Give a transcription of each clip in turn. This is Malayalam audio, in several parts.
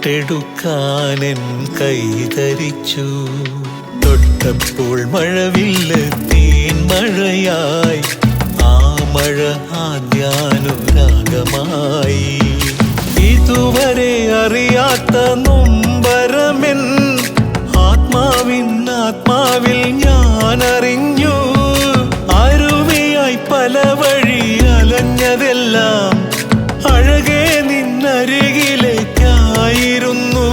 കട്ടെടുക്കാനെൻ കൈതരിച്ചു. തൊട്ടപ്പോൾ മഴവില്ല് തീൻ മഴയായി, ആ മഴ ആദ്യാനുരാഗമായി. ഇതുവരെ അറിയാത്ത നൊമ്പരമെൻ ആത്മാവിൽ ഞാൻ അറിഞ്ഞു. അരുവിയായി പല വഴി അലഞ്ഞതെല്ലാം അഴകേ നിന്നരികിലേക്കായിരുന്നു.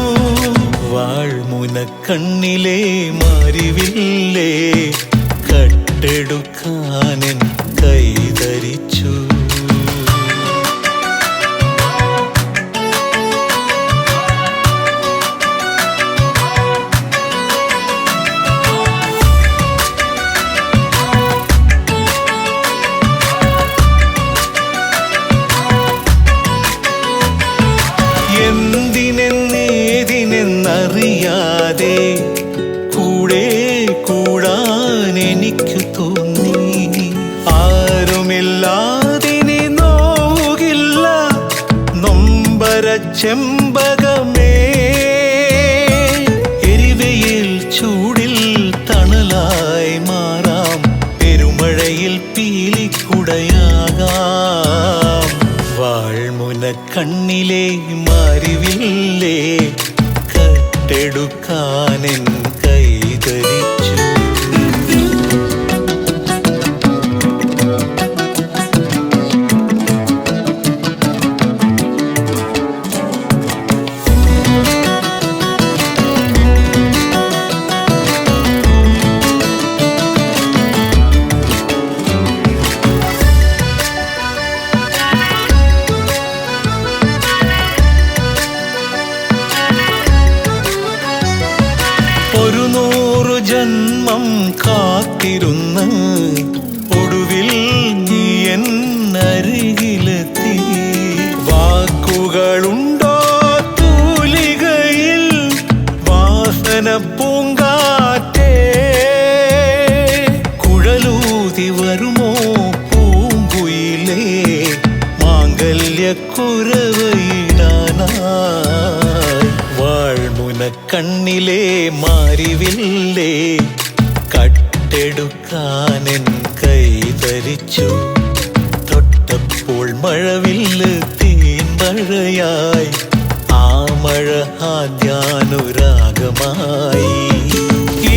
വാൾമുനക്കണ്ണിലെ മാരിവില്ലേ കട്ടെടുക്കാനെൻ കൈതരിച്ചു. എന്തിനെന്നേതിനെന്നറിയാതെ കൂടെ കൂടാൻ എനിക്ക് തോന്നി. ആരുമില്ലാതിനി നോവുകില്ല നൊമ്പര ചെമ്പകമേ. എരിവയിൽ ചൂടിൽ തണലായി മാറാം, പെരുമഴയിൽ പീലിക്കുടയാകാം. വാൾമുനക്കണ്ണിലെ മാരിവില്ലേ കട്ടെടുക്കാനെൻ കൈതരിച്ചു. ഒരു 100 ജന്മം കാത്തിരുന്ന് ഒടുവിൽ നീ എന്നരികിലെത്തി. വാക്കുകളുണ്ടോ തൂലികയിൽ വാസന പൂങ്കാറ്റേ. കുഴലൂതി വരുമോ പൂങ്കുയിലേ മാംഗല്യക്കുരവയിടാനായി. വാൾമുനക്കണ്ണിലെ മാരിവില്ലേ കട്ടെടുക്കാനെൻ കൈതരിച്ചു. തൊട്ടപ്പോൾ മഴവില്ല് തീൻ മഴയായി, ആ മഴ ആദ്യാനുരാഗമായി.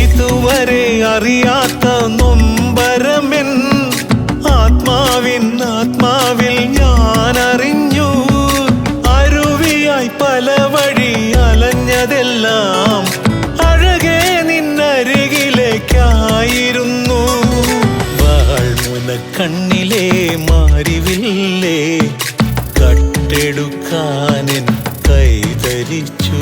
ഇതുവരെ അറിയാത്ത നൊമ്പരമെൻ ആത്മാവിൽ ഞാൻ അറിഞ്ഞു. അരുവിയായി പല വഴി അലഞ്ഞതെല്ലാം അഴകേ നിന്നരികിലേക്കായിരുന്നു. വാൾമുനക്കണ്ണിലെ മാരിവില്ലേ കട്ടെടുക്കാനെൻ കൈതരിച്ചു.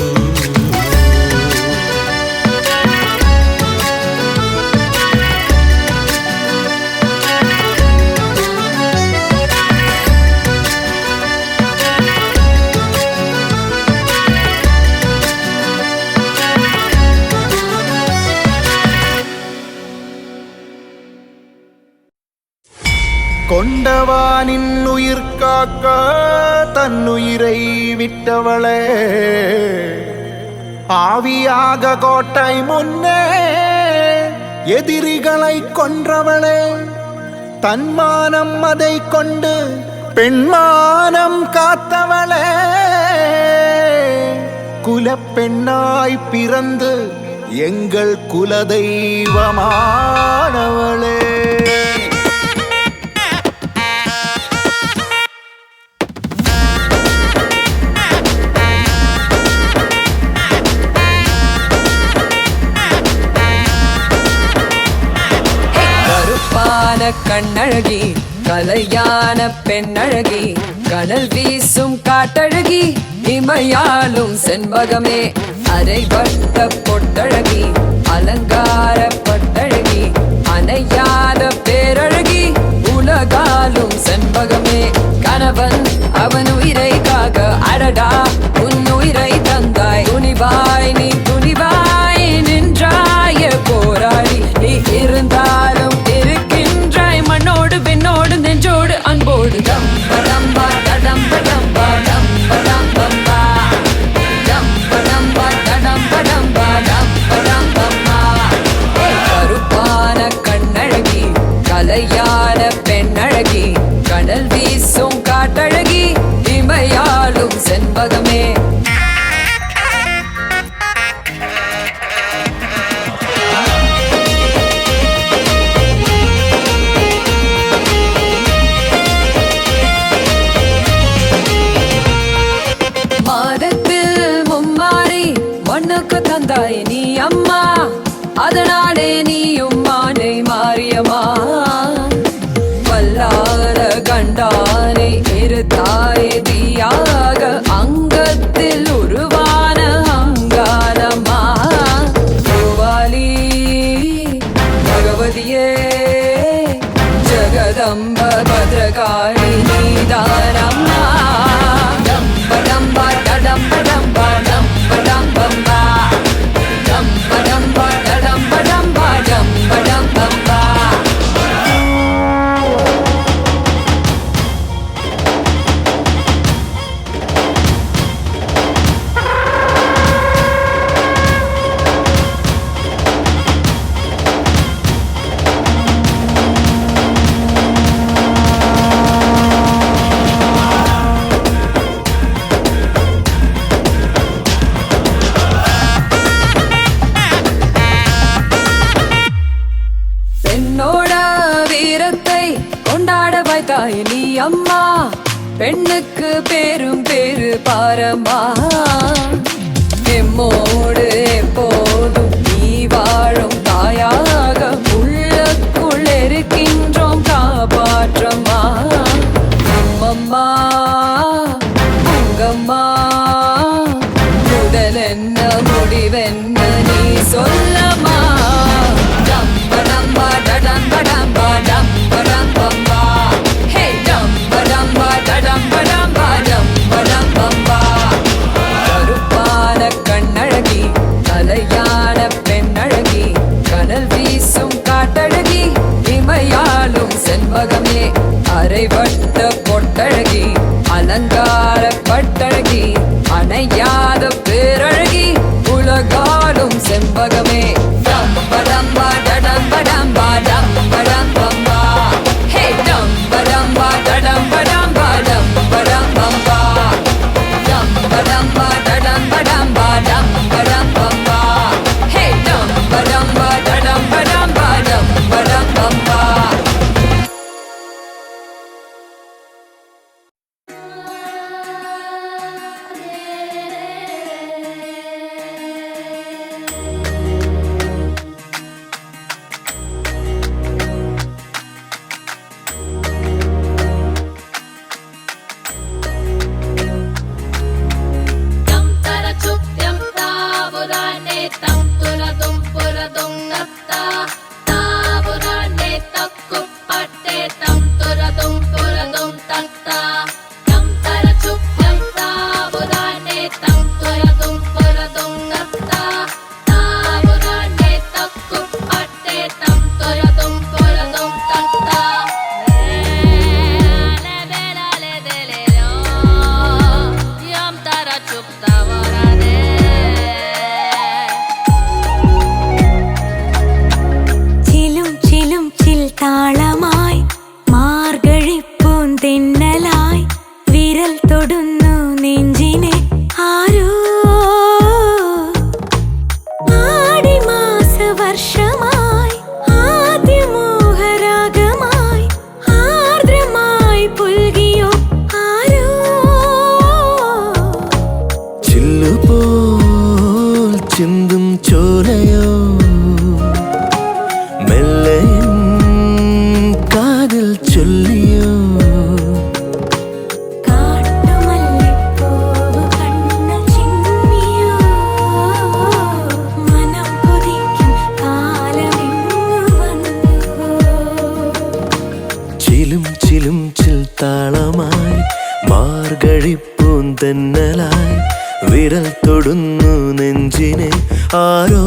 கொண்டவானின் உயிர் காக்க தன்னுயிரை விட்டவளே, ஆவியாக கோட்டை முன்னே எதிரிகளை கொன்றவளே. தன்மானம் அதை கொண்டு பெண்மானம் காத்தவளே, குலப்பெண்ணாய் பிறந்து எங்கள் குலதெய்வமானவளே. கண்ணழகி கலையான பெண்ணழகி, கனல் வீசும் காட்டழகி, இமையாலும் செண்பகமே. அரைவட்ட பொட்டழகி, அலங்கார பட்டழகி, அணையாத பேரழகி, உலகாலும் செண்பகமே. கணவன் அவன் உயிரை காக்க அடடா உன் உயிரை தந்தாய். துணிவாய் நீ துணிவாய் நின்றாய போராடி, நீ இருந்தாலும் மண்ணோடு பெண்ணோடு நெஞ்சோடு அன்போடு. டம்பா டம்பா டம்பா டம்பா டம்பா டம்பா டம்பா பொண்ணுக்கு தந்தாய் நீ அம்மா, அதனாலே நீயும் மானை மாறியம்மா. வல்லார கண்டானை இருத்தாய் தீயாக, அங்கத்தில் உருவான அங்காரம்மா. கோவாலி பகவதியே ஜகதம்ப பத்ரகாளி நீதானம்மா. டம்ப டம்பா டடம்ப டம்பா டம்ப டம்பம்பா, டம்ப டம்பா டடம்ப டம்பா டம்ப டம்பம்பா. பெண்ணோட வீரத்தை கொண்டாட வைத்தாய் நீ அம்மா, பெண்ணுக்கு பேரும் பேரு பாரம்மா. எம்மோடு எப்போதும் நீ வாழும் தாயாக, உள்ளுக்குள் இருக்கின்றோம் காப்பாற்றம்மா. அம்மம்மா உங்கம்மா, முதல் என்ன முடிவென்ன நீ சொல்லம்மா. டம்ப டம்பா டடம்ப டம்பா டம்ப டம்பம்பா, ஹே டம்ப டம்பா டடம்ப டம்பா டம்ப டம்பம்பா. கருப்பான கண்ணழகி, கலையான பெண்ணழகி, கனல் வீசும் காட்டழகி, இமையாலும் செண்பகமே அரைவட்ட பொட்டழகி, அலங்கார பட்டழகி, அணையாத பேரழகி, உலகாலும் செண்பகமே. டம்ப டம்பா டடம்ப டம்பா டம்ப டம்பம்பா, ஹே டம்ப டம்பா டடம்ப டம்பா டம்ப டம்பம்பா, டம்ப டம்பா டடம்ப டம்பா டம்ப டம்பம்பா, ஹே டம்ப டம்பா டடம்ப டம்பா டம்ப டம்பம்பா. തെന്നലായി വിരൽ തൊടുന്നു നെഞ്ചിനെ ആരോ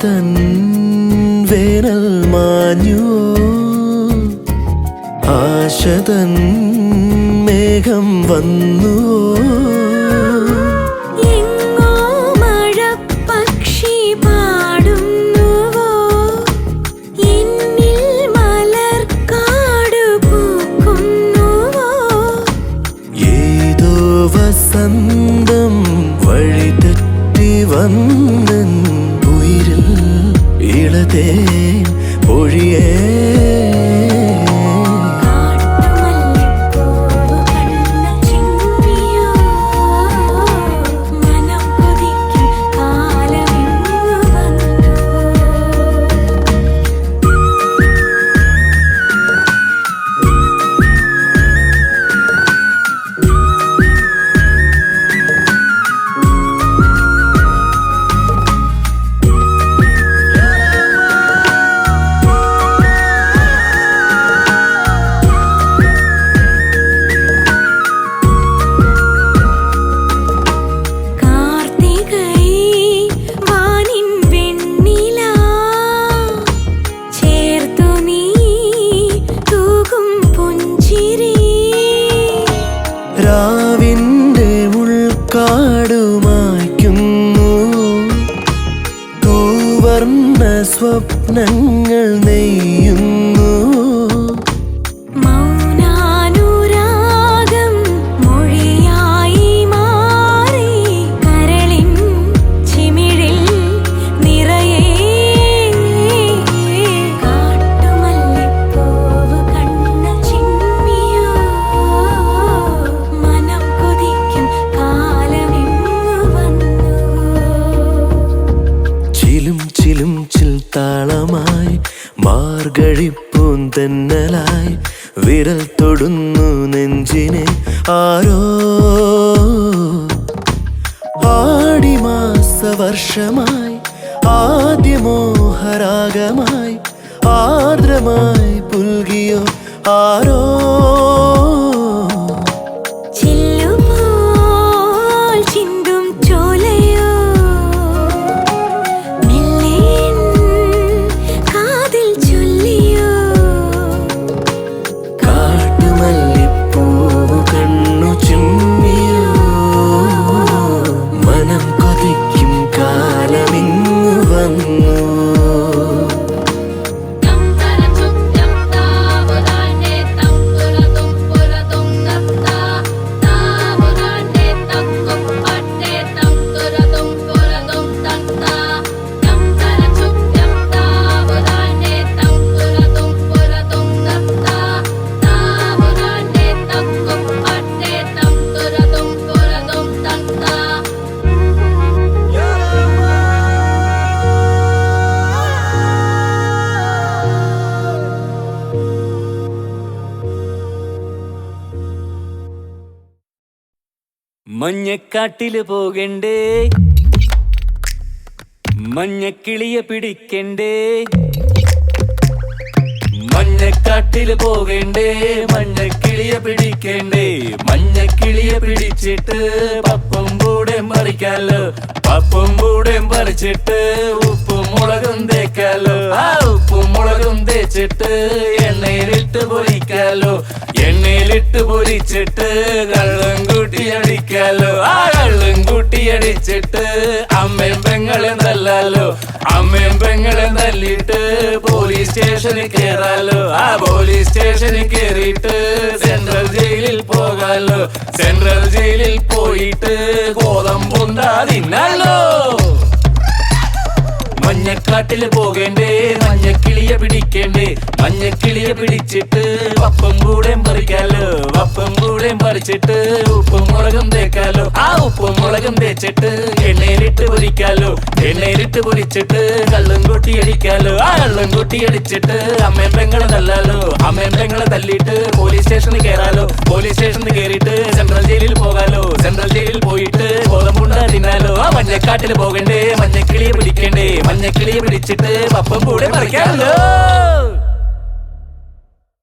തൻ വേനൽ മാഞ്ഞുവോ ആശ തൻ മേഘം വന്നുവോ വസന്തം വഴിതെറ്റി വന്നൻ ഉയിരിൽ ഇളതേ പൊഴിയേ രാവിൻ്റെ ഉൾക്കാടുമായ്ക്കുന്നു തൂവർണ്ണ സ്വപ്നങ്ങൾ നെയ്യുന്നു മൗനാനുരാഗം മൊഴിയായി മാറി കരളിൻ ചിമിഴിൽ നിറയെ കാട്ടുമല്ലിപ്പൂവ് കണ്ണ ചിമ്മിയോ മനം കൊതിക്കും കാലമിങ്ങു വന്നു ചിലും ചിലും ചിൽ താളമായി മാർഗഴിപ്പൂന്തന്നലായി വിരൽ തൊടുന്നു നെഞ്ചിനെ ആരോ ആടിമാസ വർഷമായി ആദ്യമോഹരാഗമായി ആർദ്രമായി പുൽകിയോ ആരോ ചില്ലുപോൽ ചിന്തും ചോലയോ മെല്ലേൻ കാതിൽ ചൊല്ലിയോ കാട്ടുമല്ലിപ്പൂവ് കണ്ണു ചിമ്മിയോ മനം കൊതിക്കും കാലമിങ്ങു വന്നു മഞ്ഞക്കാട്ടില് പോകണ്ടേ മഞ്ഞക്കിളിയെ പിടിക്കണ്ടേ മഞ്ഞക്കാട്ടില് പോകണ്ടേ മഞ്ഞക്കിളിയെ പിടിക്കണ്ടേ മഞ്ഞക്കിളിയെ പിടിച്ചിട്ട് പപ്പും പൂടേം പറിക്കാലോ പപ്പും പൂടേം പറിച്ചിട്ട് ഉപ്പും മുളകും തേക്കാലോ ആ ഉപ്പും മുളകും തേച്ചിട്ട് എണ്ണയിലിട്ട് പൊരിക്കാലോ എണ്ണയിലിട്ട് പൊരിച്ചിട്ട് കള്ളും കൂട്ടി അടിക്കാലോ ആ കള്ളും കൂട്ടി അടിച്ചിട്ട് അമ്മയും പെങ്ങളെ തല്ലാലോ അമ്മയും പെങ്ങളെ തല്ലിട്ട് പോലീസ് സ്റ്റേഷനിൽ കേറാലോ ആ പോലീസ് സ്റ്റേഷനിൽ കേറിയിട്ട് സെൻട്രൽ ജയിലിൽ പോകാലോ സെൻട്രൽ ജയിലിൽ പോയിട്ട് ഗോതമ്പുണ്ടാ തിന്നാലോ മഞ്ഞക്കാട്ടില് പോകണ്ടേ മഞ്ഞക്കിളിയെ പിടിക്കണ്ടേ മഞ്ഞക്കിളിയെ പിടിച്ചിട്ട് പപ്പും കൂടേം പറിക്കാലോ പപ്പും കൂടേം പറിച്ചിട്ട് ഉപ്പും മുളകും തേക്കാലോ ആ ഉപ്പും മുളകും തേച്ചിട്ട് എണ്ണയിലിട്ട് പൊരിക്കാലോ എണ്ണയിലിട്ട് പൊരിച്ചിട്ട് കള്ളും കൂട്ടി അടിക്കാലോ ആ കള്ളും കൂട്ടി അടിച്ചിട്ട് അമ്മയും പെങ്ങളെ തല്ലാലോ അമ്മയും പെങ്ങളെ തല്ലിട്ട് പോലീസ് സ്റ്റേഷനിൽ കേറാലോ പോലീസ് സ്റ്റേഷനിൽ കേറിയിട്ട് സെൻട്രൽ ജയിലിൽ പോകാലോ സെൻട്രൽ ജയിലിൽ പോയിട്ട് ഗോതമ്പുണ്ട തിന്നാലോ ആ മഞ്ഞക്കാട്ടില് പോകണ്ടേ മഞ്ഞക്കിളിയെ പിടിക്കണ്ടേ മഞ്ഞക്കിളിയെ പിടിച്ചിട്ട് പപ്പും കൂടെ പറിക്കാലോ